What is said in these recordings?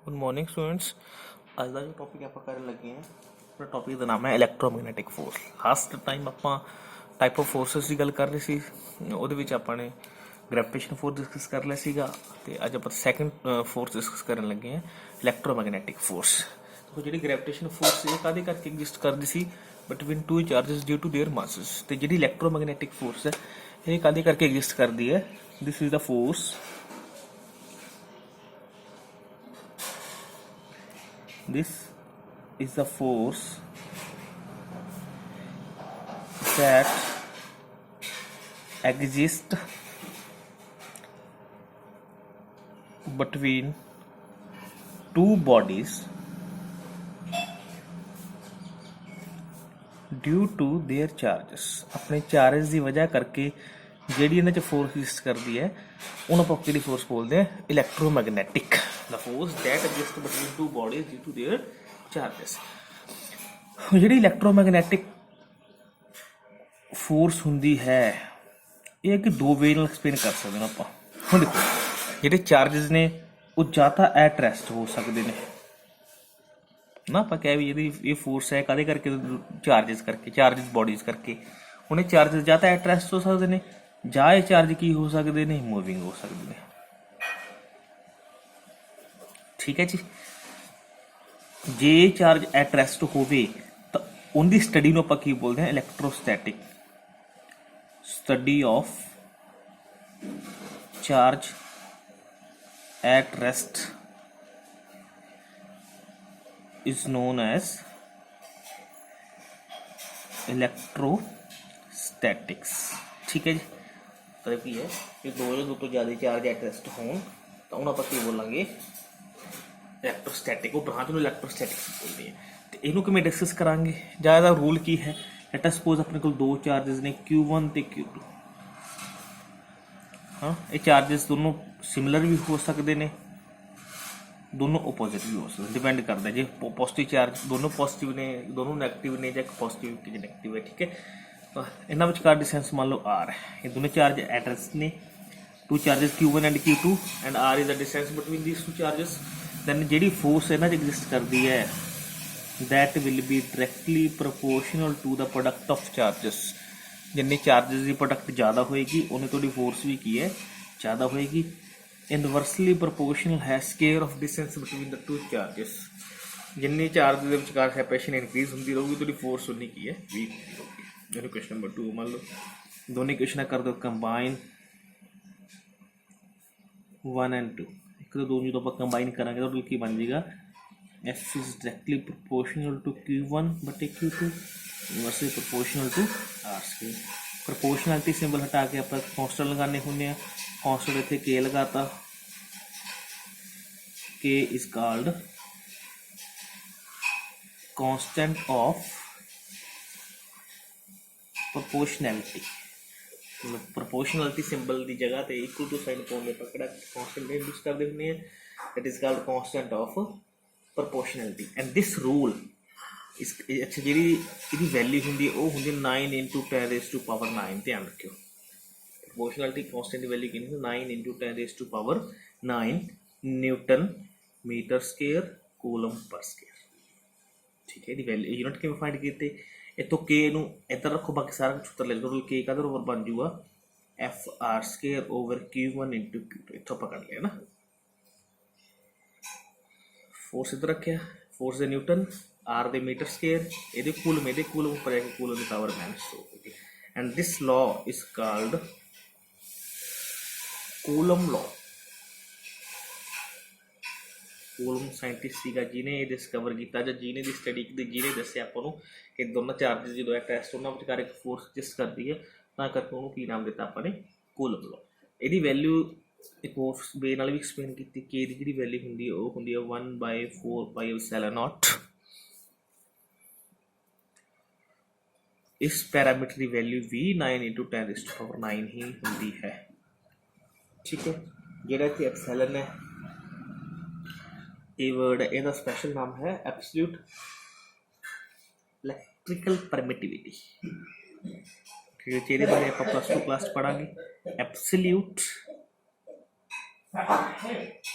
Good morning students. ਅੱਜ ਦਾ ਜੋ topic ਆਪਾਂ ਕਰਨ ਲੱਗੇ ਹਾਂ ਉਹਦਾ ਟੌਪਿਕ ਦਾ ਨਾਮ ਹੈ ਇਲੈਕਟ੍ਰੋਮੈਗਨੈਟਿਕ ਫੋਰਸ। ਲਾਸਟ ਟਾਈਮ ਆਪਾਂ ਟਾਈਪ ਆਫ ਫੋਰਸਸ ਦੀ ਗੱਲ ਕਰ ਰਹੇ ਸੀ, ਉਹਦੇ ਵਿੱਚ ਆਪਾਂ ਨੇ ਗ੍ਰੈਵੀਟੇਸ਼ਨ ਫੋਰਸ ਡਿਸਕਸ ਕਰ ਲਿਆ ਸੀਗਾ ਤੇ ਅੱਜ ਆਪਾਂ ਸੈਕੰਡ ਫੋਰਸ ਡਿਸਕਸ ਕਰਨ ਲੱਗੇ ਹਾਂ ਇਲੈਕਟ੍ਰੋਮੈਗਨੈਟਿਕ ਫੋਰਸ। ਦੇਖੋ ਜਿਹੜੀ ਗ੍ਰੈਵੀਟੇਸ਼ਨ ਫੋਰਸ ਇਹ ਕਾਹਦੇ ਕਰਕੇ ਐਗਜ਼ਿਸਟ ਕਰਦੀ ਸੀ between two charges due to their masses, ਤੇ ਜਿਹੜੀ ਇਲੈਕਟ੍ਰੋਮੈਗਨੈਟਿਕ ਫੋਰਸ ਹੈ ਇਹ ਕਾਹਦੇ ਕਰਕੇ ਐਗਜ਼ਿਸਟ ਕਰਦੀ ਹੈ। This is the force this is the force that exists between two bodies due to their charges। अपने चार्ज की वजह करके ਜਿਹੜੀ ਇਹਨਾਂ 'ਚ ਫੋਰਸ ਐਗਜ਼ਿਸਟ ਕਰਦੀ ਹੈ ਉਹਨੂੰ ਆਪਾਂ ਕਿਹੜੀ ਫੋਰਸ ਬੋਲਦੇ ਹਾਂ, electromagnetic. the force that exists between two bodies due to their charges। ਜਿਹੜੀ ਇਲੈਕਟ੍ਰੋਮੈਗਨੈਟਿਕ ਫੋਰਸ ਹੁੰਦੀ ਹੈ ਇਹ ਕਿ ਦੋ ਵੇ ਨਾਲ ਐਕਸਪਲੇਨ ਕਰ ਸਕਦੇ ਹਾਂ ਆਪਾਂ। ਹੁਣ ਦੇਖੋ ਜਿਹੜੇ ਚਾਰजेस ਨੇ ਉਹ ਜਾਂ ਤਾਂ ਐਟ ਰੈਸਟ ਹੋ ਸਕਦੇ ਨੇ ਨਾ, ਆਪਾਂ ਕਹਿ ਵੀ ਇਹਦੀ ਇਹ ਫੋਰਸ ਹੈ ਕਾਹਦੇ ਕਰਕੇ, ਚਾਰजेस ਬੋਡੀਜ਼ ਕਰਕੇ। ਹੁਣ ਇਹ ਚਾਰजेस ਜਾਂ ਤਾਂ ਐਟ ਰੈਸਟ ਹੋ ਸਕਦੇ ਨੇ ਜਾਂ ਇਹ ਚਾਰਜ ਕੀ ਹੋ ਸਕਦੇ ਨੇ, ਮੂਵਿੰਗ ਹੋ ਸਕਦੇ ਨੇ। ਠੀਕ ਹੈ ਜੀ। ਜੇ ਚਾਰਜ ਐਟ ਰੈਸਟ ਹੋਵੇ ਤਾਂ ਉਹਦੀ ਸਟੱਡੀ ਨੂੰ ਆਪਾਂ ਕੀ ਬੋਲਦੇ ਹਾਂ, electrostatic study of charge at rest is known as electrostatics। ठीक है जी। मतलब ਕੀ ਹੈ ਕਿ ਦੋ ਤੋਂ ਜ਼ਿਆਦਾ ਚਾਰਜ ਐਟ ਰੈਸਟ ਹੋਣ ਤਾਂ ਉਹਨੂੰ ਆਪਾਂ ਕੀ ਬੋਲਾਂਗੇ, ਇਲੈਕਟ੍ਰੋਸਟੈਟਿਕ। ਉਹ ਬ੍ਰਾਂਚ ਨੂੰ ਇਲੈਕਟ੍ਰੋਸਟੈਟਿਕਸ ਬੋਲਦੇ ਆ। ਤੇ ਇਹਨੂੰ ਕਿਵੇਂ ਡਿਸਕਸ ਕਰਾਂਗੇ, ਜਾਂ ਇਹਦਾ ਰੂਲ ਕੀ ਹੈ। ਲੈਟ ਅਸ ਸਪੋਜ਼ ਆਪਣੇ ਕੋਲ ਦੋ ਚਾਰजेस ਨੇ Q1 ਤੇ Q2। ਹਾਂ, ਇਹ ਚਾਰजेस ਦੋਨੋਂ ਸਿਮਿਲਰ ਵੀ ਹੋ ਸਕਦੇ ਨੇ, दोनों ओपोजिट भी हो सकते, डिपेंड करता है जो पॉजिटिव चार्ज दोनों पॉजिटिव ने, दोनों नेगेटिव ने, या पॉजिटिव कि नेगेटिव है। ठीक है, तो इन्होंने विचकार डिस्टेंस मान लो R है, ये दोनों चार्ज एट रेस्ट ने, two charges Q1 and Q2 and R is the distance between these two charges. Then जी फोर्स इन्हों एग्जिस्ट करती है that will be directly proportional to the product of charges. जिन्नी charges की product ज़्यादा होएगी उन्हें थोड़ी फोर्स भी की है ज़्यादा होएगी। इनवर्सली प्रोपोर्शनल है square of distance between the two charges. जिन्नी चार्ज के विचकार सैपरेशन इंक्रीज होती रहेगी तो फोर्स उन्नी की है वीक होगी। क्वेश्चन नंबर 2 मान लो दोनों क्वेश्चन कर दो कंबाइन 1 एंड 2। एक तो दोनों जो आप कंबाइन करेंगे तो की बन जाएगा F is directly proportional to Q1 बटे Q2 inversely proportional to R square. Proportionality symbol हटा के आप कॉन्स्टेंट लगाने होंगे। कॉन्स्टेंट इतने K लगाता, K is called constant of proportionality. मतलब प्रोपोर्शनैलिटी सिंबल की जगह पे इक्वल टू साइन पाने पर किहड़ा कांस्टेंट यूज करते हुंदे हैं, that is called constant of proportionality. And this rule इस अच्छा जी इसकी वैल्यू होंगी वो होंगी 9 × 10⁻⁹ ध्यान रखियो। प्रोपोर्शनैलिटी कांस्टेंट की वैल्यू कितनी, 9 × 10⁻⁹ newton metre square coulomb per square. ठीक है, वैल्यू यूनिट किमें फाइंड कीते, इतों के नूं इधर रखो, बाकी सारा कुछ उत्तर ले लो। के का ओवर बन जूगा FR square over Q1 × Q2। इतों पकड़ लिया ना। फोर्स इधर रखा, फोर्स दे न्यूटन, R दे मीटर स्केयर, ये कूलम उपर है कूलम की पावर -100 होगी। And this law is called coulomb law. Coulomb scientist सीगा जिन्हें ये डिस्कवर किया, जो जिन्हें दी स्टडी की, जिन्हें दस्या आपको कि दोनों चार्जेस जो एट रेस्ट उन्होंने विचकार एक फोर्स एग्जिस्ट करती है, तो करके उन्होंने की नाम दिता आपने, कूलम लॉ। यदि वैल्यू एक होर वे नाल भी एक्सप्लेन की, के दी जी वैल्यू होंगी वो होंगी 1/4πε0। इस पैरामीटर की वैल्यू भी 9 × 10⁹ ही होंगी है। ठीक है, जेड़ा कि एप्सिलॉन है ये वर्ड है, इसका स्पेशल नाम है एब्सोल्यूट इलेक्ट्रिकल परमिटिविटी। ਇਹਦੇ ਬਾਰੇ ਆਪਾਂ +2 ਕਲਾਸ ਪੜਾਂਗੇ। Absolute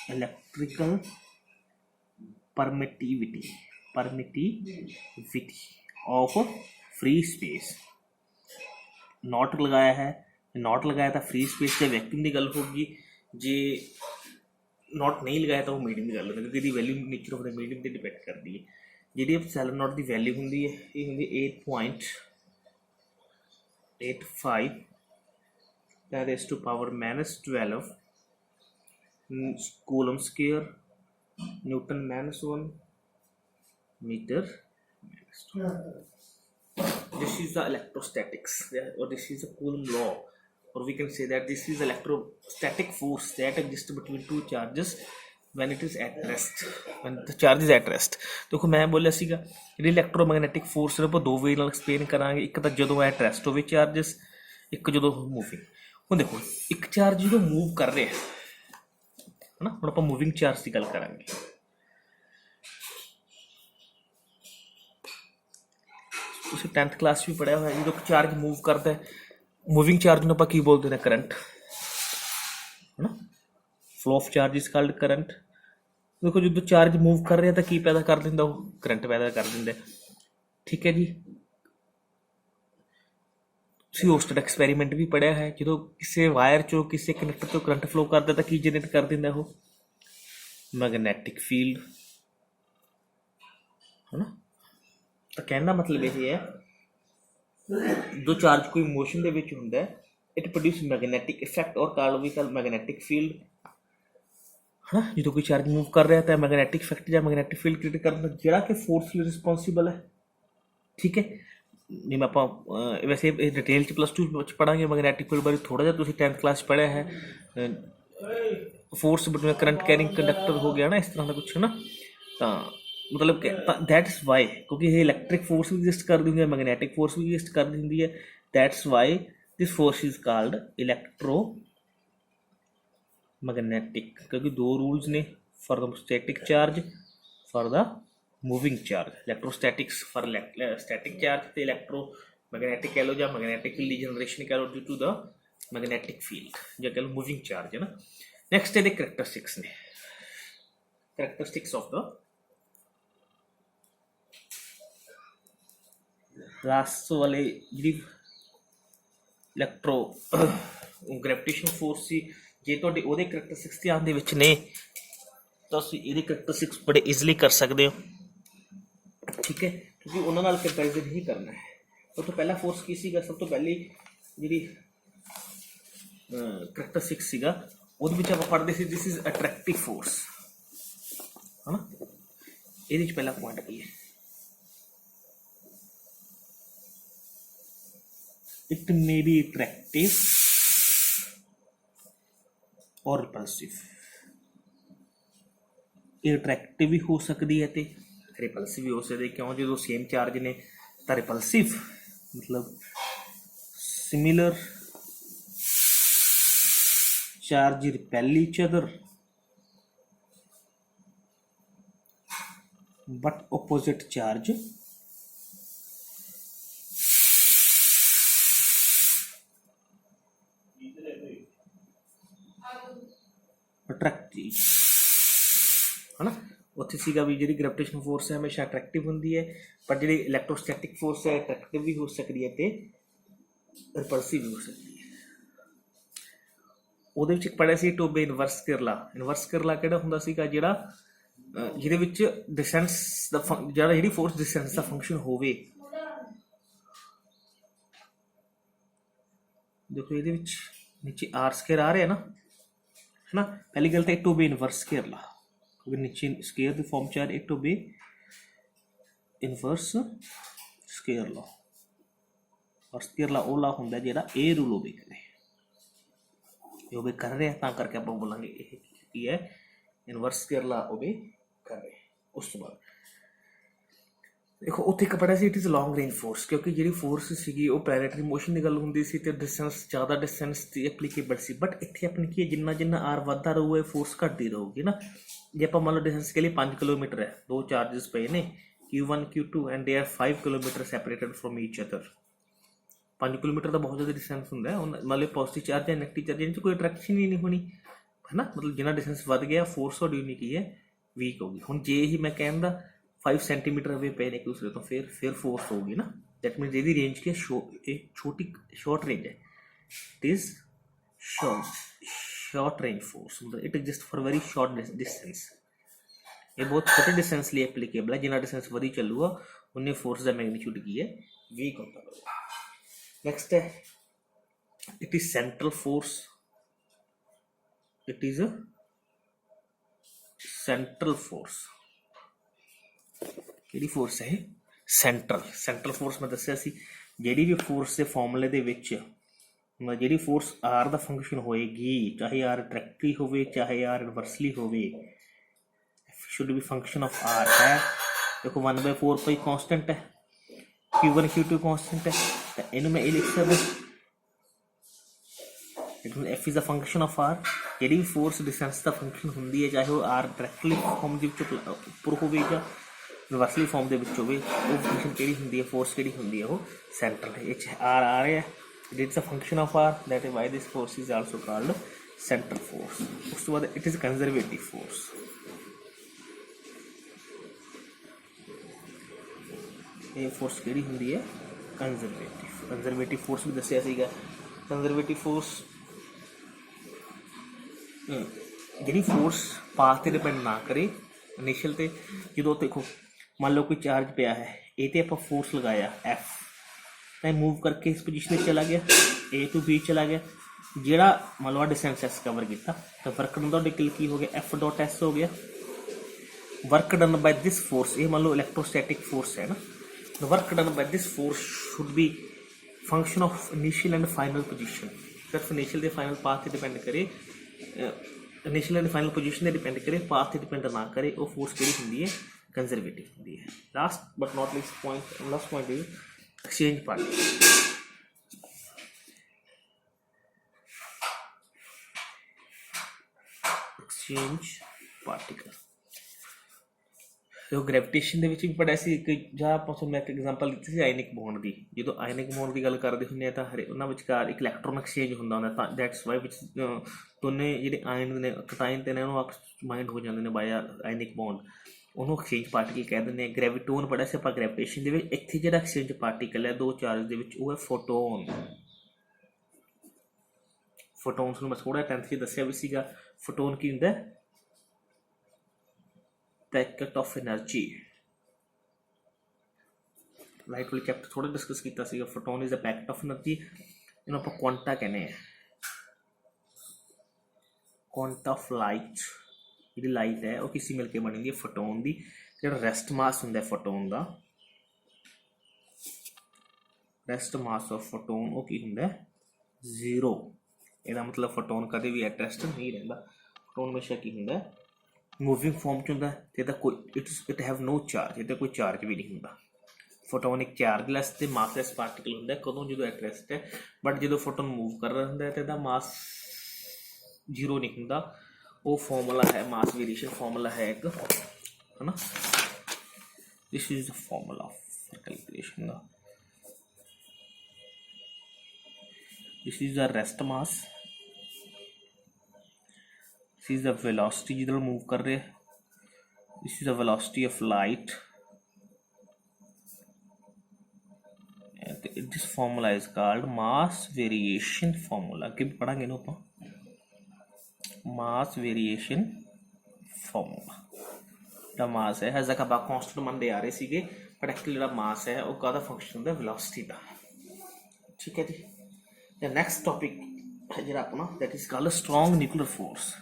electrical permittivity of free space. Naught लगाया है, नॉट लगाया तो फ्री स्पेस से वैक्यूम की गल होगी, जे नॉट नहीं लगाया तो वो मीडियम की गल होगी, क्योंकि इसकी value nature of the medium पर डिपेंड करती है। जी एप्सिलॉन नॉट की वैल्यू होंगी है, ये होंगी 8.85 10⁻⁻12 coulomb square Newton -1 meter -2. This is the electrostatics, or this is the Coulomb law, or we can say that this is electrostatic force that exists between two charges when it is at rest, when the charge is at rest. देखो मैं बोलिया सीगा ਜਿਹੜੀ electromagnetic force ਨੂੰ ਆਪਾਂ ਦੋ ਵੇ ਨਾਲ explain ਕਰਾਂਗੇ, ਇੱਕ ਤਾਂ ਜਦੋਂ ਐਟ ਰੈਸਟ ਹੋਵੇ ਚਾਰਜਸ, ਇੱਕ ਜਦੋਂ ਮੂਵਿੰਗ। ਹੁਣ ਦੇਖੋ ਇੱਕ ਚਾਰਜ ਜਦੋਂ ਮੂਵ ਕਰ ਰਿਹਾ ਹੈ ਨਾ, ਹੁਣ ਆਪਾਂ ਮੂਵਿੰਗ ਚਾਰਜ ਦੀ ਗੱਲ ਕਰਾਂਗੇ। ਤੁਸੀਂ 10th क्लास भी पढ़िया होया, जो चार्ज मूव करता है, मूविंग चार्ज ਨੂੰ ਆਪਾਂ ਕੀ ਬੋਲਦੇ ਨੇ, करंट है ना, flow of charge is called current. देखो जो चार्ज मूव कर रहा तो की पैदा कर दिंदा, वो करंट पैदा कर दिंदा, ठीक है जी। ਤੁਸੀਂ ਉਸ ਦਾ ਐਕਸਪੈਰੀਮੈਂਟ ਵੀ ਪੜਿਆ ਹੈ, ਜਦੋਂ ਕਿਸੇ ਵਾਇਰ ਚੋਂ ਕਿਸੇ ਕਨੈਕਟਰ ਤੋਂ ਕਰੰਟ ਫਲੋ ਕਰਦਾ ਤਾਂ ਕੀ ਜਨਰੇਟ ਕਰ ਦਿੰਦਾ, ਉਹ ਮੈਗਨੈਟਿਕ ਫੀਲਡ, है ना। तो कहने का मतलब ये है, जो चार्ज कोई मोशन के विच हुंदा है, इट प्रोड्यूस मैगनैटिक इफेक्ट और वी कॉल मैगनैटिक फील्ड, है ना। जो कोई चार्ज मूव कर रहा है तो मैगनैटिक इफेक्ट या मैगनैटिक फील्ड क्रिएट करना, जिहड़ा कि फोर्स लिए रिस्पोंसिबल है, ठीक है। जिवें आपां वैसे डिटेल च +2 पढ़ांगे मैगनैटिक फील्ड बारे, थोड़ा जिहा तुसीं 10th क्लास पढ़िया है, force between current carrying conductor हो गया ना, इस तरह का कुछ, है ना। तो मतलब कि दैट्स वाई, क्योंकि ये इलैक्ट्रिक फोर्स भी एग्जिस्ट कर दी है, मैगनैटिक फोर्स भी एग्जिस्ट कर दी है, that's why this force is called electromagnetic, क्योंकि दो रूल्स ने for the static charge, for the moving charge. Electrostatics for static charge, तो इलैक्ट्रोमैग्नेटिक कह लो या मैगनैटिक फील्ड जनरेशन कह लो due to the magnetic field, या कह लो मूविंग चार्ज, है ना। नैक्सट ये करैक्टरिस्टिक्स ने, करैक्टरिस्टिक्स ऑफ द लास्ट वाले जी इलैक्ट्रो ग्रेविटेशन फोर्स सी, जे तुहाडे ओहदे करैक्टरिस्टिक्स ध्यान दे विच ने तो तुसीं इहदे करैक्टरिस्टिक्स बड़े ईजिली कर सकते हो, ठीक है, क्योंकि उन्हां नाल कंपैरिजन ही करना है। सब तो पहला फोर्स की सीगा, सब तो पहली जी करैक्टरिस्टिक्स सीगा, ਉਹਦੇ ਵਿੱਚ ਆਪਾਂ पढ़ते see this is attractive force, है ना। ਇਹਦੇ ਵਿੱਚ पहला पॉइंट की है, it may be attractive or repulsive। Attractive भी हो सकती है तो रिपल्सिव भी हो सकती है, क्यों, जो सेम चार्ज ने तो रिपल्सिव मतलब similar charge repel each other but opposite charge attractive, है ना। उत्थे सीगा भी जी ग्रेविटेशन फोर्स है हमेशा अट्रैक्टिव होंगी है, पर जी इलैक्ट्रोस्टैटिक फोर्स है अट्रैक्टिव भी हो सकती है तो रिपल्सिव भी हो सकती है। ਉਹਦੇ ਵਿੱਚ ਪੜਿਆ ਸੀ ਟੋਬੇ ਇਨਵਰਸ ਕਰਲਾ। ਇਨਵਰਸ ਕਰਲਾ ਕਿਹੜਾ ਹੁੰਦਾ ਸੀਗਾ, ਜਿਹੜਾ ਜਿਹਦੇ ਵਿੱਚ ਡਿਸਟੈਂਸ ਦਾ ਜਿਹੜਾ ਜਿਹੜੀ ਫੋਰਸ ਡਿਸਟੈਂਸ ਦਾ ਫੰਕਸ਼ਨ ਹੋਵੇ। ਦੇਖੋ ਇਹਦੇ ਵਿੱਚ ਨੀਚੇ r ਸਕੁਅਰ ਆ ਰਿਹਾ ਨਾ, है ना। पहली गल तो एक टोबे इनवर्स स्केयर ला, क्योंकि नीचे स्केयर की फॉर्म चार एक टोबे इनवर्स स्केयर ला, और स्केयर ला ओला होंगे जो ए रूल ओबे करे, ओबे कर रहे हैं, करके आप बोलेंगे ये है इनवर्स स्केयर ला ओबे कर रहे। उस तो बाद देखो उत्थे एक पढ़िया see it is long range force, क्योंकि जी फोर्स सी वो प्लैनेटरी मोशन की गल होंगी सी, डिस्टेंस ज़्यादा डिस्टेंस की एप्लीकेबल सी, बट इतने अपनी की जिन्ना जिन्ना आर बढ़ता रहूगा फोर्स घटती रहूगी ना। जे आप मान लो डिस्टेंस के लिए 5 किलोमीटर है, दो चार्जिस पे ने Q1 Q2 and they are 5 kilometre separated from each other. 5 kilometre तो बहुत ज़्यादा डिस्टेंस होंगे, मतलब पॉजिटिव चार्ज या नेगेटिव चार्ज इनसे कोई अट्रैक्शन ही नहीं होनी, है ना। मतलब जिन्ना डिस्टेंस बढ़ गया फोर्स और यूनिक ही है ਵੀਕ ਹੋਗੀ। ਹੁਣ ਜੇ ਹੀ ਮੈਂ ਕਹਿੰਦਾ 5 ਸੈਂਟੀਮੀਟਰ ਅਵੇ ਪਏ ਨੇ ਇੱਕ ਦੂਸਰੇ ਤੋਂ, ਫਿਰ ਫੋਰਸ ਹੋਊਗੀ ਨਾ। ਦੈਟ ਮੀਨਸ ਇਹਦੀ ਰੇਂਜ ਕੀ ਛੋਟੀ ਸ਼ਾਰਟ ਰੇਂਜ ਹੈ। It is short range force, ਮਤਲਬ it is just for very short distance. ਇਹ ਬਹੁਤ ਛੋਟੇ डिस्टेंस ਲਈ ਐਪਲੀਕੇਬਲ ਹੈ। ਜਿੰਨਾ डिस्टेंस ਵਧੀ ਚੱਲੂਗਾ ਉਨੇ ਫੋਰਸ ਦਾ ਮੈਗਨੀਟਿਊਡ ਕੀ ਹੈ, ਵੀਕ ਹੁੰਦਾ ਰਹੂਗਾ। ਨੈਕਸਟ ਹੈ it is central force. It is central force. ਕਿਹੜੀ ਫੋਰਸ ਹੈ? ਸੈਂਟਰਲ ਫੋਰਸ ਮੈਂ ਦੱਸਿਆ ਸੀ ਜਿਹੜੀ ਵੀ ਫੋਰਸ ਦੇ ਫਾਰਮੂਲੇ ਦੇ ਵਿੱਚ ਜਿਹੜੀ ਫੋਰਸ ਆਰ ਦਾ ਫੰਕਸ਼ਨ ਹੋਏਗੀ, ਚਾਹੇ ਆਰ ਡਾਇਰੈਕਟਲੀ ਹੋਵੇ ਚਾਹੇ ਆਰ ਇਨਵਰਸਲੀ ਹੋਵੇ, should be function of R है। देखो 1/4 पाई कांस्टेंट है, Q1 Q2 कांस्टेंट है, तो इन्हें मैं ये लिख सकता हूँ F is a function of R. G भी फोर्स डिस्टेंस का फंक्शन होंगी है, चाहे वो आर डायरैक्टली फॉर्म के उपर हो रिवर्सली फॉर्म के हो, फंक्शन कि होंगी है, फोर्स कि होंगी है वो सेंट्रल है। आर आ रहा है, it is a function of R, that is why this force is also called central force. उस तो बाद इट इज कंजरवेटिव फोर्स। ये फोर्स किहड़ी हुंदी है? कंजरवेटिव फोर्स भी दस्सिया सीगा। कंजरवेटिव फोर्स जिहड़ी फोर्स पाथ ते डिपेंड ना करे इनिशियल ते। जो देखो मान लो कोई चार्ज पिया है, ए ते आपां फोर्स लगाया एफ, तो मूव करके इस पोजीशन में चला गया, ए टू बी चला गया। जिहड़ा मान लो डिस्टेंस एस कवर किया, तो वर्क डन दा निकल की हो गया, एफ डॉट एस हो गया। Work done by this force, ये मान लो इलेक्ट्रोस्टैटिक फोर्स है ना, the work done by this force should be function of initial and final position। सिर्फ initial the final path पे डिपेंड करे, initial and final position पे डिपेंड करे, path पे डिपेंड ना करे, वो force किहड़ी हुंदी है? कंजरवेटिव हुंदी है। Last but not least point, last point is exchange particle. Exchange particle जो ग्रेविटेशन भी पढ़िया सी, ਜਾਂ ਆਪਾਂ ਤੁਹਾਨੂੰ ਇੱਕ ਐਗਜ਼ਾਮਪਲ ਦਿੱਤੀ ਸੀ ਆਇਨਿਕ ਬੌਂਡ ਦੀ। ਜਦੋਂ ਆਇਨਿਕ ਬੌਂਡ ਦੀ ਗੱਲ ਕਰਦੇ ਹੁੰਦੇ ਆ ਤਾਂ ਉਹਨਾਂ ਵਿਚਕਾਰ ਇੱਕ ਇਲੈਕਟ੍ਰੋਨ ਐਕਸਚੇਂਜ ਹੁੰਦਾ ਹੁੰਦਾ, ਤਾਂ ਦੈਟਸ ਵਾਈ ਵਿੱਚ ਦੋਨੇ ਜਿਹੜੇ ਆਇਨ ਨੇ ਕਟਾਇਨ ਤੇ ਨੇ ਉਹਨੂੰ ਮਾਈਂਡ ਹੋ ਜਾਂਦੇ ਨੇ ਬਾਈ ਆਇਨਿਕ ਬੌਂਡ, ਉਹਨੂੰ ਐਕਸਚੇਂਜ ਪਾਰਟੀਕਲ ਕਹਿ ਦਿੰਦੇ ਆ। ਗ੍ਰੈਵਿਟੋਨ ਪੜ੍ਹਿਆ ਸੀ ਆਪਾਂ ਗ੍ਰੈਵਿਟੇਸ਼ਨ ਦੇ ਵਿੱਚ। ਇੱਥੇ ਜਿਹੜਾ ਐਕਸਚੇਂਜ ਪਾਰਟੀਕਲ ਹੈ ਦੋ ਚਾਰਜ ਦੇ ਵਿੱਚ, ਉਹ ਹੈ ਫੋਟੋਨ। ਫੋਟੋਨਸ ਨੂੰ ਮੈਂ ਥੋੜ੍ਹਾ 10th 'ਚ ਦੱਸਿਆ ਵੀ ਸੀਗਾ। ਫੋਟੋਨ ਕੀ ਹੁੰਦਾ? Packet of energy. लाइट वाले चैप्टर थोड़ा डिस्कस किया सीगा। Photon is a packet of energy, इन्होंने आप क्वांटा कहने हैं। क्वांटा ऑफ लाइट, जी लाइट है वो किसी मिलके बनी है फोटोन की। जो रेस्ट मास होंगे फोटोन का, रेस्ट मास ऑफ फोटोन वो की होंगे 0। ਇਹਦਾ मतलब फोटोन कभी भी एट रेस्ट नहीं रहिंदा। फोटोन हमेशा की होंगे मूविंग फॉर्म च होंदा, ते कोई इट हैव नो चार्ज, ये कोई चार्ज भी नहीं होंदा। फोटोन एक चार्जलैस ते मासलैस पार्टिकल होंदा कदों जो एट रेस्ट है, बट जो फोटोन मूव कर रहा होंदा तो मास 0 नहीं होंदा। वो फॉर्मूला है, मास वेरिएशन फॉर्मूला है एक, है ना। This is the formula for calculation दा। This is the rest mass, this is the velocity जिधर मूव कर रहे हैं, this is the velocity of light. This formula is called mass variation formula. कि पढ़ांगे ना आप मास वेरिएशन फॉर्मूला। जो मास है हज तक आप कॉन्स्टेंट मनते आ रहे थे, बट एक्चुअली जो मास है वो कहता फंक्शन होता वेलोसिटी का। ठीक है जी। नैक्सट टॉपिक है जो अपना that is called strong nuclear force.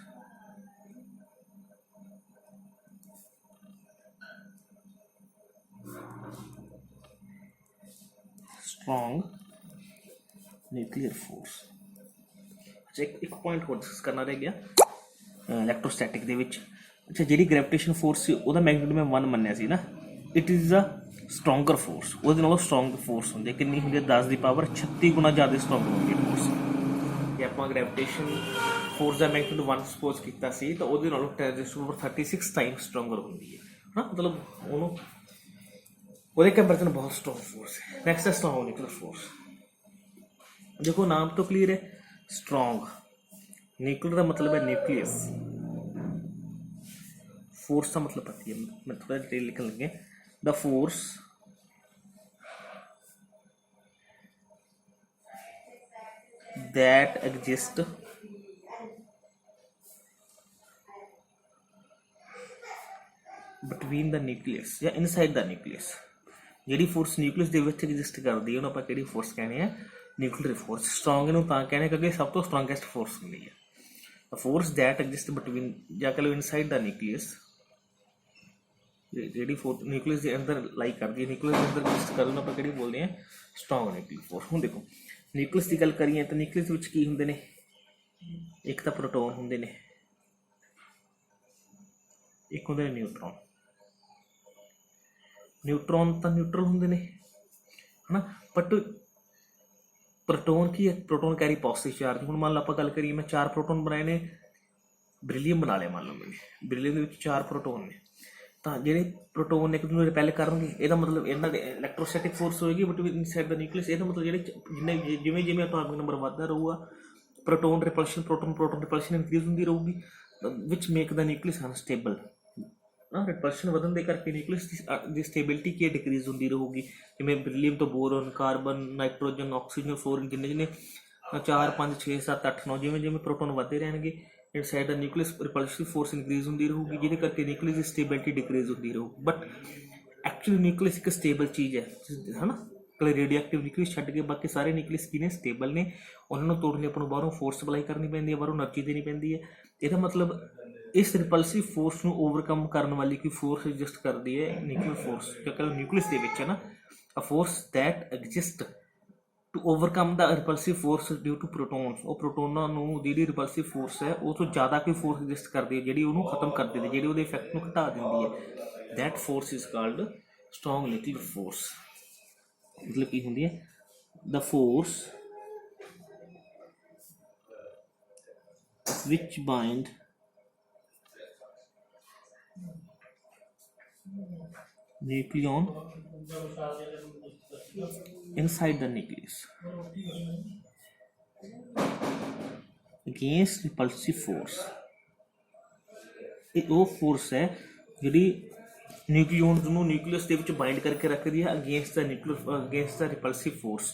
Strong nuclear force. अच्छा एक पॉइंट होर डिस्कस करना रह गया इलैक्ट्रोस्टैटिक दे विच। अच्छा जी ग्रेविटेशन फोर्स सी उहदा मैग्नीट्यूड मैं 1 मन्निया सी ना, it is a stronger force. उहदे नालों स्ट्रोंग फोर्स होंदी है, कितनी होंदी है 10 की पावर 36 गुना ज़्यादा स्ट्रोंग होंदी है फोर्स। जे आपां ग्रेविटेशन फोर्स का मैग्नीट्यूड 1 सपोज किया सी तो उहदे नालों 10⁻36 टाइम्स स्ट्रोंगर होंदी है ना, मतलब उहनूं ਉਹਦੇ कंपेरिजन बहुत स्ट्रॉन्ग फोर्स है। नैक्सट है स्ट्रॉन्ग न्यूक्लियर फोर्स। देखो नाम तो क्लियर है, स्ट्रॉन्ग। न्यूक्लियर का मतलब है न्यूक्लियस, फोर्स का मतलब पता है, मैं थोड़ा डिटेल लिखने लगे। The force that exist between the nucleus ਜਾਂ ਇਨਸਾਈਡ ਦਾ ਨਿਊਕਲੀਅਸ। ਜਿਹੜੀ ਫੋਰਸ ਨਿਊਕਲੀਅਸ ਦੇ ਵਿੱਚ ਐਗਜ਼ਿਸਟ ਕਰਦੀ ਹੈ ਉਹਨੂੰ ਆਪਾਂ ਕਿਹੜੀ ਫੋਰਸ ਕਹਿੰਦੇ ਆ? Nuclear force. ਸਟਰੋਂਗ ਇਹਨੂੰ ਤਾਂ ਕਹਿੰਦੇ ਕਿਉਂਕਿ ਸਭ ਤੋਂ ਸਟਰੋਂਗੈਸਟ ਫੋਰਸ ਹੁੰਦੀ ਹੈ। ਫੋਰਸ ਦੈਟ ਐਗਜ਼ਿਸਟ ਬਿਟਵੀਨ ਜਾਂ ਕਹ ਲਓ ਇਨਸਾਈਡ ਦਾ ਨਿਊਕਲੀਅਸ, ਜਿਹੜੀ ਫੋਰਸ ਨਿਊਕਲੀਅਸ ਦੇ ਅੰਦਰ ਲਾਈ ਕਰਦੀ ਹੈ, ਨਿਊਕਲੀਅਸ ਦੇ ਅੰਦਰ ਐਗਜ਼ਿਸਟ ਕਰਨ ਨੂੰ ਆਪਾਂ ਕਿਹੜੀ ਬੋਲਦੇ ਹਾਂ? Strong nuclear force. ਹੁਣ ਦੇਖੋ ਨਿਊਕਲੀਅਸ ਦੀ ਗੱਲ ਕਰੀਏ ਤਾਂ ਨਿਊਕਲੀਅਸ ਵਿੱਚ ਕੀ ਹੁੰਦੇ ਨੇ? ਇੱਕ ਤਾਂ ਪ੍ਰੋਟੋਨ ਹੁੰਦੇ ਨੇ, ਇੱਕ ਹੁੰਦੇ ਨੇ ਨਿਊਟਰੋਨ। ਨਿਊਟਰੋਨ ਤਾਂ ਨਿਊਟਰਲ ਹੁੰਦੇ ਨੇ, ਹੈ ਨਾ, ਬਟ ਪ੍ਰੋਟੋਨ ਕੀ ਹੈ? Proton carry positive charge. ਹੁਣ ਮੰਨ ਲਓ ਆਪਾਂ ਗੱਲ ਕਰੀਏ, ਮੈਂ 4 ਪ੍ਰੋਟੋਨ ਬਣਾਏ ਨੇ, ਬ੍ਰਿਲੀਅਮ ਬਣਾ ਲਿਆ ਮੰਨ ਲਓ ਮੈਨੇ, ਬ੍ਰਿਲੀਅਮ ਦੇ ਵਿੱਚ 4 ਪ੍ਰੋਟੋਨ ਨੇ, ਤਾਂ ਜਿਹੜੇ ਪ੍ਰੋਟੋਨ ਇੱਕ ਦੂਜੇ ਨੂੰ ਰਿਪੈਲ ਕਰਨਗੇ, ਇਹਦਾ ਮਤਲਬ ਇਹਨਾਂ ਦੇ ਇਲੈਕਟ੍ਰੋਸਟੈਟਿਕ ਫੋਰਸ ਹੋਏਗੀ ਬਿਟਵੀਨ ਇਨਸਾਈਡ ਦਾ ਨਿਊਕਲੀਅਸ। ਇਹਦਾ ਮਤਲਬ ਜਿਹੜੇ ਜਿਵੇਂ ਜਿਵੇਂ ਐਟੋਮਿਕ ਨੰਬਰ ਵੱਧਦਾ ਰਹੂਗਾ, ਪ੍ਰੋਟੋਨ ਰਿਪਲਸ਼ਨ ਇਨਕਰੀਜ਼ ਹੁੰਦੀ ਰਹੂਗੀ, ਵਿਚ ਮੇਕ ਦਾ ਨਿਊਕਲੀਅਸ ਅਨਸਟੇਬਲ। ਰਿਪਲਸ਼ਨ ਵਧਣ ਦੇ ਕਰਕੇ ਨਿਊਕਲੀਅਸ ਦੀ ਸਟੇਬਿਲਿਟੀ ਕੀ ਡਿਕਰੀਜ਼ ਹੁੰਦੀ ਰਹੂਗੀ। ਜਿਵੇਂ ਬ੍ਰਿਲੀਅਮ ਤੋਂ boron, carbon, nitrogen, oxygen, fluorine, ਜਿੰਨੇ 4 5 6 7 8 9 ਜਿਵੇਂ ਜਿਵੇਂ ਪ੍ਰੋਟੋਨ ਵੱਧਦੇ ਰਹਿਣਗੇ, ਇਨਸਾਈਡ ਦਾ ਨਿਊਕਲੀਅਸ ਰਿਪਲਸ਼ਨ ਫੋਰਸ ਇਨਕਰੀਜ਼ ਹੁੰਦੀ ਰਹੂਗੀ, ਜਿਹਦੇ ਕਰਕੇ ਨਿਊਕਲੀਅਸ ਦੀ ਸਟੇਬਿਲਿਟੀ ਡਿਕਰੀਜ਼ ਹੁੰਦੀ ਰਹੂਗੀ। ਬਟ ਐਕਚੁਅਲੀ ਨਿਊਕਲੀਅਸ ਇੱਕ ਸਟੇਬਲ ਚੀਜ਼ ਹੈ, ਹੈ ਨਾ। ਕਲੇ ਰੇਡੀਓਐਕਟਿਵ ਨਿਊਕਲੀਅਸ ਛੱਡ ਕੇ ਬਾਕੀ ਸਾਰੇ ਨਿਊਕਲੀਅਸ ਕੀ ਨੇ? ਸਟੇਬਲ ਨੇ। ਉਹਨਾਂ ਨੂੰ ਤੋੜਨ ਲਈ ਆਪਾਂ ਨੂੰ ਬਾਹਰੋਂ ਫੋਰਸ ਅਪਲਾਈ ਕਰਨੀ ਪੈਂਦੀ ਹੈ, ਬਾਹਰੋਂ ਐਨਰਜੀ ਦੇਣੀ ਪੈਂਦੀ ਹੈ। ਇਹਦਾ ਮਤਲਬ ਇਸ ਰਿਪਲਸਿਵ ਫੋਰਸ ਨੂੰ ਓਵਰਕਮ ਕਰਨ ਵਾਲੀ ਕੋਈ ਫੋਰਸ ਐਗਜ਼ਿਸਟ ਕਰਦੀ ਹੈ, ਨਿਊਕਲੀਅਰ ਫੋਰਸ। ਕਿਉਂਕਿ ਨਿਊਕਲੀਅਸ ਦੇ ਵਿੱਚ ਹੈ ਨਾ, a force that exist to overcome the repulsive force due to protons. ਉਹ ਪ੍ਰੋਟੋਨਾਂ ਨੂੰ ਜਿਹੜੀ ਰਿਪਲਸਿਵ ਫੋਰਸ ਹੈ ਉਹ ਤੋਂ ਜ਼ਿਆਦਾ ਕੋਈ ਫੋਰਸ ਐਗਜ਼ਿਸਟ ਕਰਦੀ ਹੈ, ਜਿਹੜੀ ਉਹਨੂੰ ਖਤਮ ਕਰ ਦਿੰਦੀ ਹੈ, ਜਿਹੜੀ ਉਹਦੇ ਇਫੈਕਟ ਨੂੰ ਘਟਾ ਦਿੰਦੀ ਹੈ। That force is called strong nuclear force. ਮਤਲਬ ਕੀ ਹੁੰਦੀ ਹੈ? ਦ force which bind nucleon inside the nucleus against repulsive force। ਇਹ ਉਹ ਫੋਰਸ ਹੈ ਜਿਹੜੀ ਨਿਊਕਲੀਓਨਸ ਨੂੰ ਨਿਊਕਲੀਅਸ ਦੇ ਵਿੱਚ ਬਾਈਂਡ ਕਰਕੇ ਰੱਖਦੀ ਹੈ ਅਗੇਂਸਟ ਦਾ ਰਿਪਲਸਿਵ ਫੋਰਸ।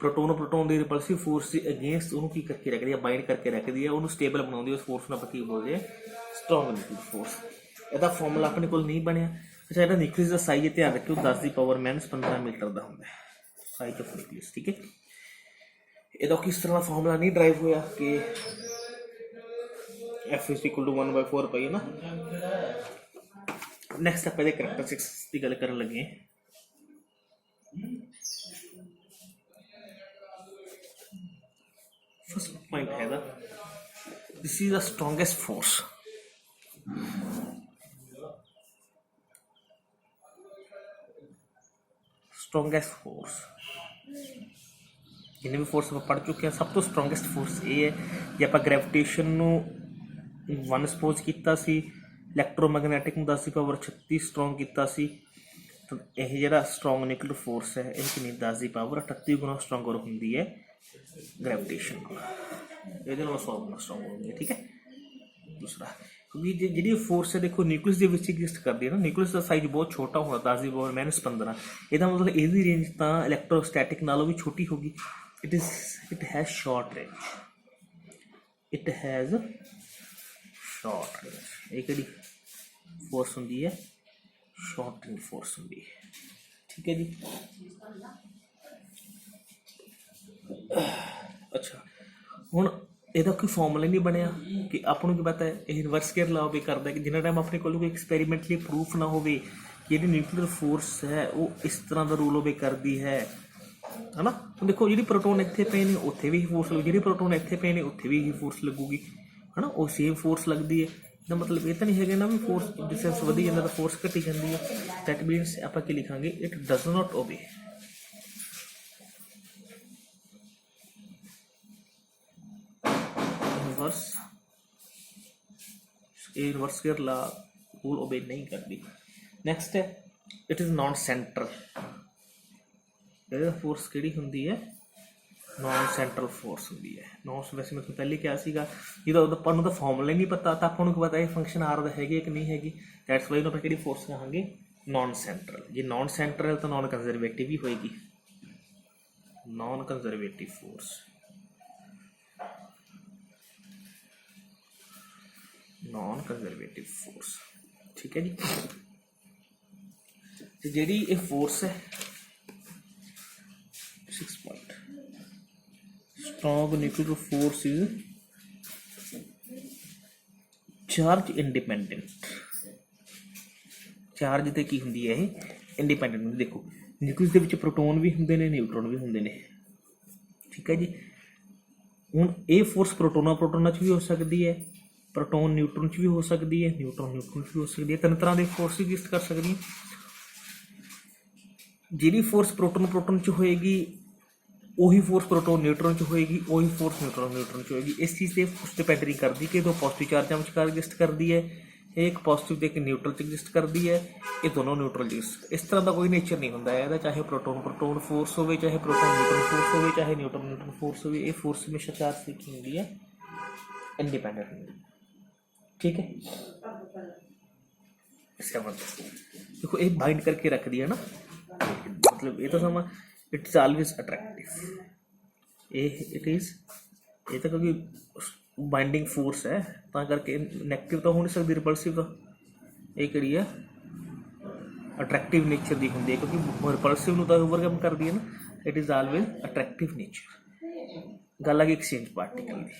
ਪ੍ਰੋਟੋਨ ਦੀ ਰਿਪਲਸਿਵ ਫੋਰਸ ਦੇ ਅਗੇਂਸਟ ਉਹਨੂੰ ਕੀ ਕਰਕੇ ਰੱਖਦੀ ਹੈ? ਬਾਈਂਡ ਕਰਕੇ ਰੱਖਦੀ ਹੈ, ਉਹਨੂੰ ਸਟੇਬਲ ਬਣਾਉਂਦੀ ਹੈ। ਉਸ ਫੋਰਸ ਨੂੰ ਆਪਾਂ ਕੀ ਬੋਲਦੇ ਹਾਂ? Strong nuclear force. ਇਹਦਾ ਫਾਰਮੂਲਾ ਆਪਣੇ ਕੋਲ ਨਹੀਂ ਬਣਿਆ। ਅੱਛਾ, ਇਹਦਾ ਨਿਊਕਲੀਅਸ ਦਾ ਸਾਈਜ਼ ਧਿਆਨ ਰੱਖਿਓ, 10⁻⁻15 ਮੀਟਰ ਦਾ ਹੁੰਦਾ ਹੈ ਸਾਈਜ਼ ਆਫ ਨਿਊਕਲੀਅਸ, ਠੀਕ ਹੈ। ਇਹਦਾ ਕਿਸ ਤਰ੍ਹਾਂ ਦਾ ਫਾਰਮੂਲਾ ਨਹੀਂ ਡਰਾਈਵ ਹੋਇਆ ਕਿ F = 1/4 ਹੈ ਨਾ। ਨੈਕਸਟ ਆਪਾਂ ਇਹਦੇ ਕਰੈਕਟਰਿਸਟਿਕਸ ਦੀ ਗੱਲ ਕਰਨ ਲੱਗੇ। ਫਸਟ ਪੁਆਇੰਟ ਹੈਗਾ, this is the strongest force. Strongest force ਜਿੰਨੇ ਵੀ ਫੋਰਸ ਆਪਾਂ ਪੜ੍ਹ ਚੁੱਕੇ ਹਾਂ, ਸਭ ਤੋਂ ਸਟਰੋਂਗੈਸਟ ਫੋਰਸ ਇਹ ਹੈ। ਜੇ ਆਪਾਂ ਗ੍ਰੈਵੀਟੇਸ਼ਨ ਨੂੰ 1 ਸਪੋਜ਼ ਕੀਤਾ ਸੀ, ਇਲੈਕਟ੍ਰੋਮੈਗਨੈਟਿਕ ਨੂੰ 10⁻36 ਸਟਰੋਂਗ ਕੀਤਾ ਸੀ, ਤਾਂ ਇਹ ਜਿਹੜਾ ਸਟਰੋਂਗ ਨਿਊਕਲੀਅਰ ਫੋਰਸ ਹੈ ਇਹ ਕਿੰਨੀ? 10⁻38 ਗੁਣਾ ਸਟਰੋਂਗਰ ਹੁੰਦੀ ਹੈ ਗ੍ਰੈਵੀਟੇਸ਼ਨ ਨਾਲ। ਇਹਦੇ ਨਾਲ 100 ਗੁਣਾ ਸਟਰੋਂਗ ਹੁੰਦੀ ਹੈ, ਠੀਕ ਹੈ। ਦੂਸਰਾ, ਕਿਉਂਕਿ ਜਿਹੜੀ ਫੋਰਸ ਹੈ ਦੇਖੋ ਨਿਊਕਲੀਅਸ ਦੇ ਵਿੱਚ ਐਗਜ਼ਿਸਟ ਕਰਦੀ ਹੈ ਨਾ, ਨਿਊਕਲੀਅਸ ਦਾ ਸਾਈਜ਼ ਬਹੁਤ ਛੋਟਾ ਹੁੰਦਾ, 10⁻⁻15। ਇਹਦਾ ਮਤਲਬ ਇਹਦੀ ਰੇਂਜ ਤਾਂ ਇਲੈਕਟ੍ਰੋਸਟੈਟਿਕ ਨਾਲੋਂ ਵੀ ਛੋਟੀ ਹੋਗੀ। It has short range. Short range. ਇਹ ਕਿਹੜੀ ਫੋਰਸ ਹੁੰਦੀ ਹੈ? ਸ਼ਾਰਟ ਰੇਂਜ ਫੋਰਸ ਹੁੰਦੀ ਹੈ, ਠੀਕ ਹੈ ਜੀ। ਅੱਛਾ, ਹੁਣ ਇਹਦਾ ਕੋਈ ਫਾਰਮੂਲਾ ਨਹੀਂ ਬਣਿਆ ਕਿ ਆਪਾਂ ਨੂੰ ਕੀ ਪਤਾ ਹੈ ਇਹ ਰਿਵਰਸ ਗੇਅਰ ਲਾ ਵੀ ਕਰਦਾ, ਕਿ ਜਿੰਨਾ ਟਾਈਮ ਆਪਣੇ ਕੋਲ ਕੋਈ ਐਕਸਪੈਰੀਮੈਂਟਲੀ ਪ੍ਰੂਫ ਨਾ ਹੋਵੇ ਕਿ ਜਿਹੜੀ ਨਿਊਕਲੀਅਰ ਫੋਰਸ ਹੈ ਉਹ ਇਸ ਤਰ੍ਹਾਂ ਦਾ ਰੂਲ ਓਬੇ ਕਰਦੀ ਹੈ ਨਾ। ਹੁਣ ਦੇਖੋ ਜਿਹੜੀ ਪ੍ਰੋਟੋਨ ਇੱਥੇ ਪਏ ਨੇ ਉੱਥੇ ਵੀ ਇਹੀ ਫੋਰਸ ਲੱਗੂ, ਜਿਹੜੀ ਪ੍ਰੋਟੋਨ ਇੱਥੇ ਪਏ ਨੇ ਉੱਥੇ ਵੀ ਇਹੀ ਫੋਰਸ ਲੱਗੂਗੀ, ਹੈ ਨਾ। ਉਹ ਸੇਮ ਫੋਰਸ ਲੱਗਦੀ ਹੈ। ਇਹਦਾ ਮਤਲਬ ਇਹ ਤਾਂ ਨਹੀਂ ਹੈਗਾ ਨਾ ਵੀ ਫੋਰਸ ਡਿਸਟੈਂਸ ਵਧੀ ਜਾਂਦਾ ਤਾਂ ਫੋਰਸ ਘਟੀ ਜਾਂਦੀ ਹੈ। ਦੈਟ ਮੀਨਸ ਆਪਾਂ ਕੀ ਲਿਖਾਂਗੇ? It does not obey. ਇਹ ਰਿਵਰਸ ਗੇਅਰ ਲਾ ਰੂਲ ਓਬੇ ਨਹੀਂ ਕਰਦੀ। ਨੈਕਸਟ ਹੈ, ਇਟ ਇਜ਼ ਨॉन ਸੈਂਟਰਲ। ਇਹਦਾ ਫੋਰਸ ਕਿਹੜੀ ਹੁੰਦੀ ਹੈ? ਨੌਨ ਸੈਂਟਰਲ ਫੋਰਸ ਹੁੰਦੀ ਹੈ। ਵੈਸੇ ਮੈਂ ਤੁਹਾਨੂੰ ਪਹਿਲੇ ਕਿਹਾ ਸੀਗਾ ਜਿਹਦਾ ਆਪਾਂ ਨੂੰ ਤਾਂ ਫਾਰਮੂਲਾ ਹੀ ਨਹੀਂ ਪਤਾ, ਤਾਂ ਆਪਾਂ ਨੂੰ ਕੀ ਪਤਾ ਇਹ ਫੰਕਸ਼ਨ ਆਰ ਦਾ ਹੈਗੀ ਕਿ ਨਹੀਂ ਹੈਗੀ। ਦੈਟਸ ਵਾਈ ਨੂੰ ਆਪਾਂ ਕਿਹੜੀ ਫੋਰਸ ਕਹਾਂਗੇ, ਨੌਨ ਸੈਂਟਰਲ। ਜੇ ਨੌਨ ਸੈਂਟਰਲ ਤਾਂ ਨੌਨ ਕੰਜ਼ਰਵੇਟਿਵ ਹੀ ਹੋਏਗੀ, non conservative force, non conservative force. ਠੀਕ ਹੈ ਜੀ। ਤੇ ਜਿਹੜੀ ਇਹ ਫੋਰਸ ਹੈ 6 point strong nuclear force is charge independent। Charge ਤੇ ਕੀ ਹੁੰਦੀ ਹੈ ਇਹ, ਇੰਡੀਪੈਂਡੈਂਟ। ਦੇਖੋ ਨਿਊਕਲੀਅਸ ਦੇ ਵਿੱਚ ਪ੍ਰੋਟੋਨ ਵੀ ਹੁੰਦੇ ਨੇ, ਨਿਊਟਰੋਨ ਵੀ ਹੁੰਦੇ ਨੇ। ਠੀਕ ਹੈ ਜੀ। ਹੁਣ ਇਹ ਫੋਰਸ ਪ੍ਰੋਟੋਨਾਂ 'ਚ ਵੀ ਹੋ ਸਕਦੀ ਹੈ, ਪ੍ਰੋਟੋਨ ਨਿਊਟਰੋਨ 'ਚ ਵੀ ਹੋ ਸਕਦੀ ਹੈ, ਨਿਊਟਰੋਨ 'ਚ ਵੀ ਹੋ ਸਕਦੀ ਹੈ। ਤਿੰਨ ਤਰ੍ਹਾਂ ਦੇ ਫੋਰਸ ਐਗਜ਼ਿਸਟ ਕਰ ਸਕਦੀ ਹੈ। ਜਿਹੜੀ ਫੋਰਸ ਪ੍ਰੋਟੋਨ 'ਚ ਹੋਏਗੀ ਉਹੀ ਫੋਰਸ ਪ੍ਰੋਟੋਨ ਨਿਊਟਰੋਨ 'ਚ ਹੋਏਗੀ, ਉਹੀ ਫੋਰਸ ਨਿਊਟਰੋਨ 'ਚ ਹੋਏਗੀ। ਇਸ ਚੀਜ਼ 'ਤੇ ਡਿਪੈਂਡ ਨਹੀਂ ਕਰਦੀ ਕਿ ਦੋ ਪੋਜ਼ੀਟਿਵ ਚਾਰਜਾਂ ਵਿਚਕਾਰ ਐਗਜ਼ਿਸਟ ਕਰਦੀ ਹੈ, ਇਹ ਇੱਕ ਪੋਜ਼ੀਟਿਵ ਤੇ ਇੱਕ ਨਿਊਟਰਲ 'ਚ ਐਗਜ਼ਿਸਟ ਕਰਦੀ ਹੈ, ਇਹ ਦੋਨੋਂ ਨਿਊਟਰਲ 'ਚ। ਇਸ ਤਰ੍ਹਾਂ ਦਾ ਕੋਈ ਨੇਚਰ ਨਹੀਂ ਹੁੰਦਾ ਇਹਦਾ, ਚਾਹੇ ਪ੍ਰੋਟੋਨ ਫੋਰਸ ਹੋਵੇ, ਚਾਹੇ ਪ੍ਰੋਟੋਨ ਨਿਊਟਰਲ ਫੋਰਸ ਹੋਵੇ, ਚਾਹੇ ਨਿਊਟਰਲ ਫੋਰਸ ਹੋਵੇ। ਇਹ ਫੋਰਸ ਹਮੇਸ਼ਾ ਚਾਰਜ ਤੇ ਕੀ ਹੁੰਦੀ ਹੈ, ਇੰਡੀਪੈਂਡੈਂਟ ਹੁੰਦੀ ਹੈ। ਠੀਕ ਹੈ। 7 ਦੇਖੋ ਇਹ ਬਾइंड करके रख दिया ना, मतलब ये तो समझ it is always attractive. It is ये तो क्योंकि बाइंडिंग फोर्स है ਤਾਂ ਕਰਕੇ ਨੈਗੇਟਿਵ ਤਾਂ ਹੋ ਨਹੀਂ ਸਕਦੀ, ਰਿਪਲਸਿਵ ਦਾ। ਇਹ ਕਿਹੜੀ ਹੈ, ਅਟਰੈਕਟਿਵ ਨੇਚਰ ਦੀ ਹੁੰਦੀ ਹੈ, ਕਿਉਂਕਿ ਰਿਪਲਸਿਵ ਨੂੰ ਤਾਂ ਓਵਰਕਮ ਕਰਦੀ ਹੈ ਨਾ। It is always attractive nature. ਗੱਲ ਆ ਗਈ ਐਕਸਚੇਂਜ ਪਾਰਟੀਕਲ ਦੀ।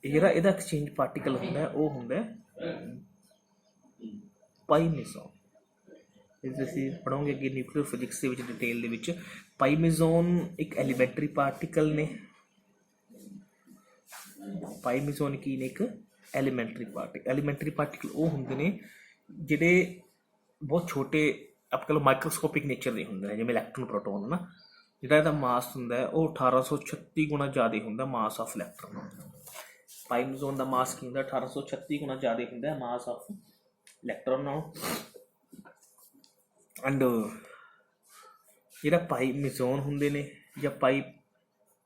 ਜਿਹੜਾ ਇਹਦਾ ਐਕਸਚੇਂਜ ਪਾਰਟੀਕਲ ਹੁੰਦਾ ਉਹ ਹੁੰਦਾ ਪਾਈ ਮੇਜ਼ੋਨ। ਅਸੀਂ ਪੜ੍ਹਾਂਗੇ ਅੱਗੇ ਨਿਊਕਲੀਅਰ ਫਿਜ਼ਿਕਸ ਦੇ ਵਿੱਚ ਡਿਟੇਲ ਦੇ ਵਿੱਚ। ਪਾਈ ਮੇਜ਼ੋਨ ਇੱਕ ਐਲੀਮੈਂਟਰੀ ਪਾਰਟੀਕਲ ਨੇ। ਪਾਈ ਮੇਜ਼ੋਨ ਕੀ ਨੇ, ਇੱਕ ਐਲੀਮੈਂਟਰੀ ਪਾਰਟੀਕਲ ਉਹ ਹੁੰਦੇ ਨੇ ਜਿਹੜੇ ਬਹੁਤ ਛੋਟੇ, ਆਪਾਂ ਕਹਿ ਲਓ ਮਾਈਕਰੋਸਕੋਪਿਕ ਨੇਚਰ ਦੇ ਹੁੰਦੇ ਨੇ। ਜਿਵੇਂ ਇਲੈਕਟ੍ਰੋਨ, ਪ੍ਰੋਟੋਨ ਨਾ, ਜਿਹੜਾ ਇਹਦਾ ਮਾਸ ਹੁੰਦਾ ਹੈ ਉਹ 1836 ਗੁਣਾ ਜ਼ਿਆਦਾ ਹੁੰਦਾ ਮਾਸ ਆਫ ਇਲੈਕਟ੍ਰੋਨ। ਪਾਈ ਮੇਜ਼ੋਨ ਦਾ ਮਾਸ ਕੀ ਹੁੰਦਾ, 1836 ਗੁਣਾ ਜ਼ਿਆਦਾ ਹੁੰਦਾ ਮਾਸ ਆਫ ਇਲੈਕਟ੍ਰੋਨ ਨਾਲੋਂ। ਐਂਡ ਜਿਹੜਾ ਪਾਈ ਮੇਜ਼ੋਨ ਹੁੰਦੇ ਨੇ ਜਾਂ ਪਾਈ,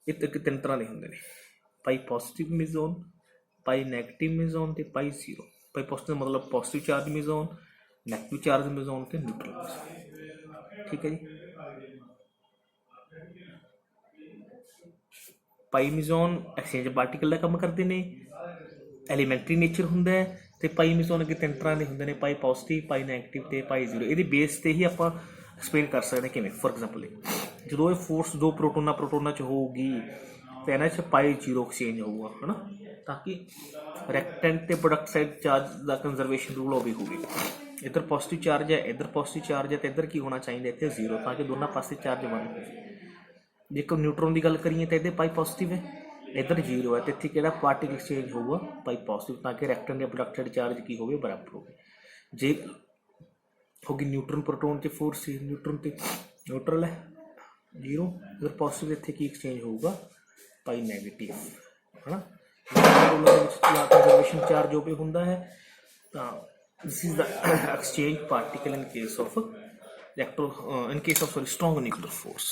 ਇਹ ਤਿੰਨ ਤਰ੍ਹਾਂ ਦੇ ਹੁੰਦੇ ਨੇ। ਪਾਈ ਪੋਜ਼ਿਟਿਵ ਮੇਜ਼ੋਨ, ਪਾਈ ਨੈਗੇਟਿਵ ਮੇਜ਼ੋਨ ਤੇ ਪਾਈ ਜ਼ੀਰੋ। ਪਾਈ ਪੋਜ਼ਿਟਿਵ ਮਤਲਬ ਪੋਜ਼ਿਟਿਵ ਚਾਰਜ ਮੇਜ਼ੋਨ, ਨੈਗੇਟਿਵ ਚਾਰਜ ਮੇਜ਼ੋਨ ਤੇ ਨਿਊਟਰਲ ਮੇਜ਼ੋਨ। ਠੀਕ ਹੈ ਜੀ। ਪਾਈ ਮੇਜ਼ੋਨ ਐਕਸਚੇਂਜ ਪਾਰਟੀਕਲ ਦਾ ਕੰਮ ਕਰਦੇ ਨੇ, ਐਲੀਮੈਂਟਰੀ ਨੇਚਰ ਹੁੰਦਾ ਹੈ। ਤੇ ਪਾਈ ਮੇਜ਼ੋਨ ਅੱਗੇ ਤਿੰਨ ਤਰ੍ਹਾਂ ਦੇ ਹੁੰਦੇ ਨੇ, ਪਾਈ ਪੋਜ਼ਿਟਿਵ, ਪਾਈ ਨੈਗੇਟਿਵ ਤੇ ਪਾਈ ਜ਼ੀਰੋ। ਇਹਦੇ ਬੇਸ ਤੇ ਹੀ ਆਪਾਂ ਐਕਸਪਲੇਨ ਕਰ ਸਕਦੇ ਕਿਵੇਂ। ਫੋਰ ਐਗਜ਼ਾਮਪਲ ਜਦੋਂ ਇਹ ਫੋਰਸ ਦੋ ਪ੍ਰੋਟੋਨਾਂ 'ਚ ਹੋਊਗੀ ਤਾਂ ਇਹਨਾਂ 'ਚ ਪਾਈ ਜ਼ੀਰੋ ਐਕਸਚੇਂਜ ਹੋਊਗਾ, ਹੈ ਨਾ, ਤਾਂ ਕਿ ਰੈਕਟੈਂਟ ਤੇ ਪ੍ਰੋਡਕਟ ਸਾਈਡ ਚਾਰਜ ਦਾ ਕੰਜ਼ਰਵੇਸ਼ਨ ਰੂਲ ਹੋਵੇ। ਇੱਧਰ ਪੋਜ਼ਿਟਿਵ ਚਾਰਜ ਹੈ, ਇੱਧਰ ਪੋਜ਼ਿਟਿਵ ਚਾਰਜ ਹੈ, ਤੇ ਇੱਧਰ ਕੀ ਹੋਣਾ ਚਾਹੀਦਾ, ਇੱਥੇ ਜ਼ੀਰੋ, ਤਾਂ ਕਿ ਦੋਨਾਂ ਪਾਸੇ ਚਾਰਜ 1 ਹੋਵੇ। ਜੇਕਰ ਨਿਊਟਰੋਨ ਦੀ ਗੱਲ ਕਰੀਏ ਤਾਂ ਇਹਦੇ ਪਾਈ ਪੋਜ਼ਿਟਿਵ ਹੈ, ਇੱਧਰ ਜ਼ੀਰੋ ਹੈ, ਅਤੇ ਇੱਥੇ ਕਿਹੜਾ ਪਾਰਟੀਕਲ ਐਕਸਚੇਂਜ ਹੋਊਗਾ, ਪਾਈ ਪੋਜ਼ਿਟਿਵ, ਤਾਂ ਕਿ ਰੈਕਟੈਂਟ ਜਾਂ ਪ੍ਰੋਡਕਟ ਸਾਈਡ ਚਾਰਜ ਕੀ ਹੋਵੇ, ਬਰਾਬਰ ਹੋਵੇ। ਜੇ ਹੋਗੀ ਨਿਊਟਰੋਨ ਪ੍ਰੋਟੋਨ 'ਤੇ ਫੋਰਸ, ਨਿਊਟਰੋਨ 'ਤੇ ਨਿਊਟਰਲ ਹੈ ਜ਼ੀਰੋ, ਅਗਰ ਪੋਜ਼ਿਟਿਵ ਇੱਥੇ ਕੀ ਐਕਸਚੇਂਜ ਹੋਊਗਾ, ਪਾਈ ਨੈਗੇਟਿਵ, ਹੈ ਨਾ। ਕੰਜ਼ਰਵੇਸ਼ਨ ਚਾਰਜ ਜੋ ਵੀ ਹੁੰਦਾ ਹੈ, ਤਾਂ this is the exchange particle in case of strong nuclear force।